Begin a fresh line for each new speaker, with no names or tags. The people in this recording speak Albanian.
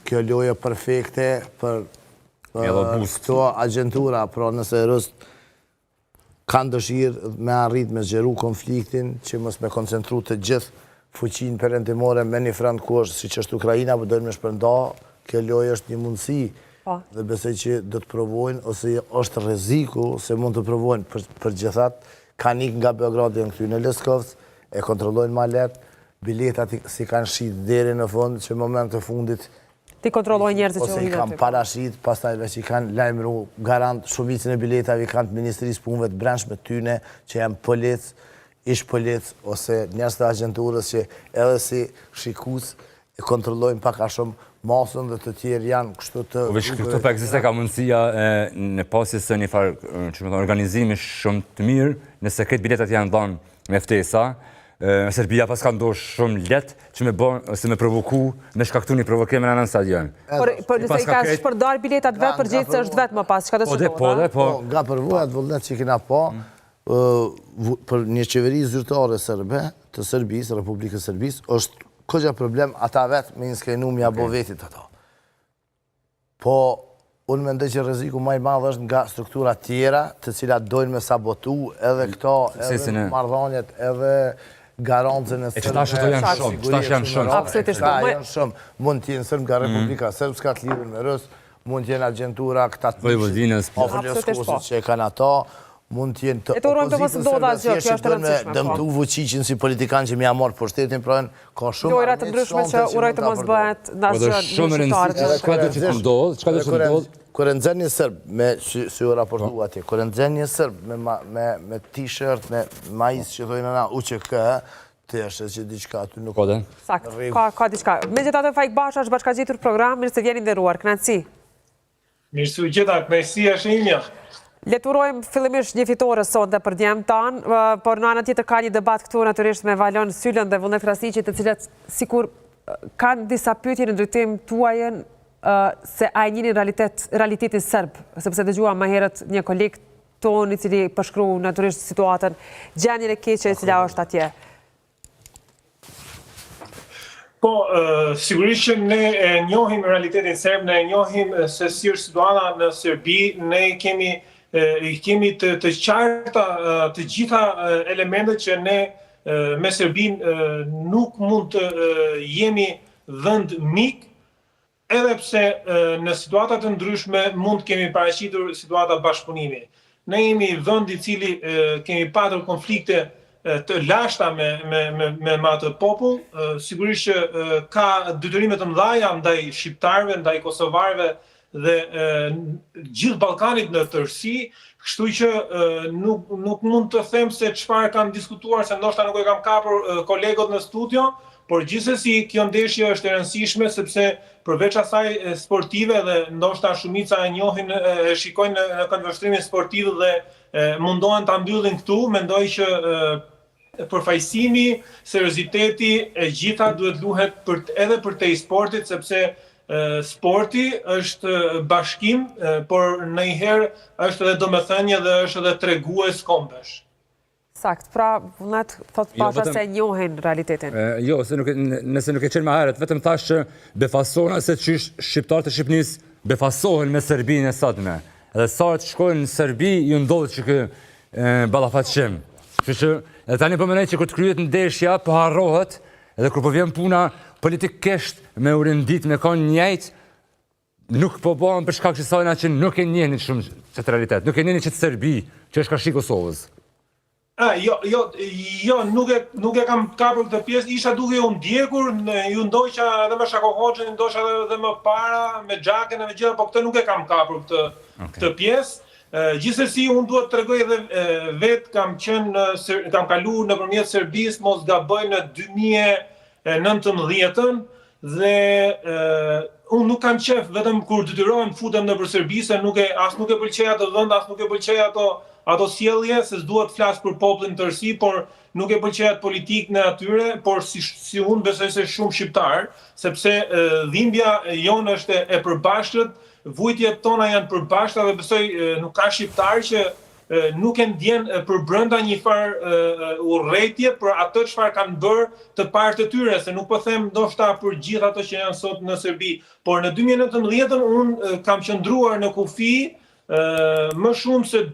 kjo lojë perfekte për këto agentura, pra nëse rëst kanë dëshirë me arrit me zgjeru konfliktin, që mos me koncentru të gjithë fuqinë perëndimore me një front ku është si që është Ukrajina, për dojnë me shpërnda, kjo lojë është një mundësi dhe besoj që do të provojnë, ose është rreziku se mund të provojnë për gjithat, kanë ikë nga Beogradi në këty në Leskovc, e kontrollojnë ma letë, biletat si kanë shqit deri në fund, që në moment të fundit
ti kontrollojnë njerëzit që
ose i kanë parashit, pastaj veç i kanë lajmëru garant, shumicën e biletave i kanë të Ministrisë Punëve të Brendshme tyne, që janë polic, ish polic, ose njerëz të agenturës që edhe si shikues e kontrollojnë pak a shumë masën dhe të tjerë janë kështu të...
Veç këtu pa ekziste ka mundësia në pasjes së një farë organizimi shumë të mirë, nëse këtë biletat janë dhënë me ftesa, Serbia pas ka ndosh shumë letë që me bon, ose me provoku, me shkaktu një provokim në anën stadion.
Por nëse i ka shpërdar biletat vetë, përgjithëse është vetë më pas, që ka të shëndohet?
Po, nga përvojat vullnet që kina po, për një qeveri zyrtare sërbe, të Serbisë, Republikës Serbisë, është këgja problem ata vetë me inskajnu mja bo vetit ato. Po, unë mendoj që rreziku më i madh është nga struktura tjera, të cilat dojnë me sabotu edhe këto, edhe marrëdhëniet, edhe garancën e
sërbë. E qëtash ato janë shumë, qëtash janë shumë.
Absolutisht.
Janë shumë. Mund t'jenë sërbë nga Republika Sërbska të lidhur me Rus, mund t'jenë agentura këta të
Vojvodinës,
Avlioskosit që e kanë ato, mund t'jenë të opozitën sërbësia që dojnë me dëmtu Vučićin si politikan që mi a morë për shtetin, pra ka shumë...
Lojra të ndryshme që uroj të mos bëhet në
shqiptarët.
Kërë nëzën një sërbë, si u raportu atje, kërë nëzën një sërbë me t-shirt, me majs që dojnë në UÇK, të është që diqka aty nuk...
Sakt, ka diqka. Me gjithatë Faik Basha është bashka gjitur program, mirë se vjeni nderuar, kënaqësi.
Mirë se u gjeta, kënaqësi është imja.
Leturojmë fillimisht një fitore sonte për djemë tanë, por në anën tjetër ka një debat këtu natyrisht me Valon Syllën dhe Vullnet Krasiqi, të cilat sikur kanë disa pyetje në drejtim tuajën se a e njini realitetin sërb, sepse dëgjua më herët një koleg ton i cili përshkru natyrisht situatën, gjendjen e keqe e cila është atje.
Po, sigurisht që ne e njohim realitetin serb, ne e njohim se si është situata në Serbi, ne kemi të qarta të gjitha elementet që ne me Serbin nuk mund të jemi vend mik, edhe pse në situatat të ndryshme mund kemi paraqitur situata bashkëpunimi. Ne jemi vend i cili kemi patur konflikte të lashta me atë popull, sigurisht që ka detyrime të mëdha ndaj shqiptarëve, ndaj kosovarëve dhe gjithë Ballkanit në tërësi, kështu që nuk mund të them se çfarë kanë diskutuar, se ndoshta nuk e kam kapur kolegët në studio, por gjithsesi kjo ndeshje është e rëndësishme sepse përveç asaj sportive dhe ndoshta shumica e njohin, e shikojnë në këndvështrimin sportiv dhe mundohen ta mbyllin këtu, mendoj që përfaqësimi, serioziteti e gjitha duhet luhet edhe për te sportit, sepse sporti është bashkim, por ndonjëherë është edhe domethënie dhe është edhe tregues kombesh.
Sakt, pra Vullnet thot Basha se njohin realitetin.
Jo, nëse nuk e qenë më herët, vetëm thash që befasona se qysh shqiptarët e Shqipënisë befasohen me Serbinë e sotme. Edhe sa të shkojnë në Serbi, ju ndodhë që kë ballafaqim. Kështu që edhe tani po mendoj që kur të kryhet ndeshja, po harrohet, edhe kur po vjen puna politikisht me u rendit me kanë njëjtë, nuk po bëhen për shkak të sajna që nuk e njehin shumë çet realitet. Nuk e njehin çet Serbi, që është kashik Kosovës.
Jo, nuk e kam kapur këtë pjesë, isha duke u ndjekur, ju ndoqa edhe me Shako Hoxhën, ndoqa edhe më para, me Xhaken e me gjitha, po këtë nuk e kam kapur këtë pjesë. Gjithsesi, unë duhet të tregoj edhe vetë kam kalu nëpërmjet Serbisë, mos gaboj në 2019 dhe unë nuk kam qef vetëm kur detyrohem futem nëpër Serbi, se as nuk e pëlqej ato vend, as nuk e pëlqej ato sjellje, se s'duhet flas për popullin tërësi, por nuk e pëlqej atë politikën e atyre, por si unë besoj se shumë shqiptar, sepse dhimbja jonë është e përbashkët, vujtjet tona janë përbashkëta dhe besoj nuk ka shqiptar që nuk e ndjen për brenda një farë urrëtie për atë çfarë kanë bërë të parë të tyre, se nuk po them ndoshta për gjithë ato që janë sot në Serbi, por në 2019 unë kam qëndruar në kufi më shumë se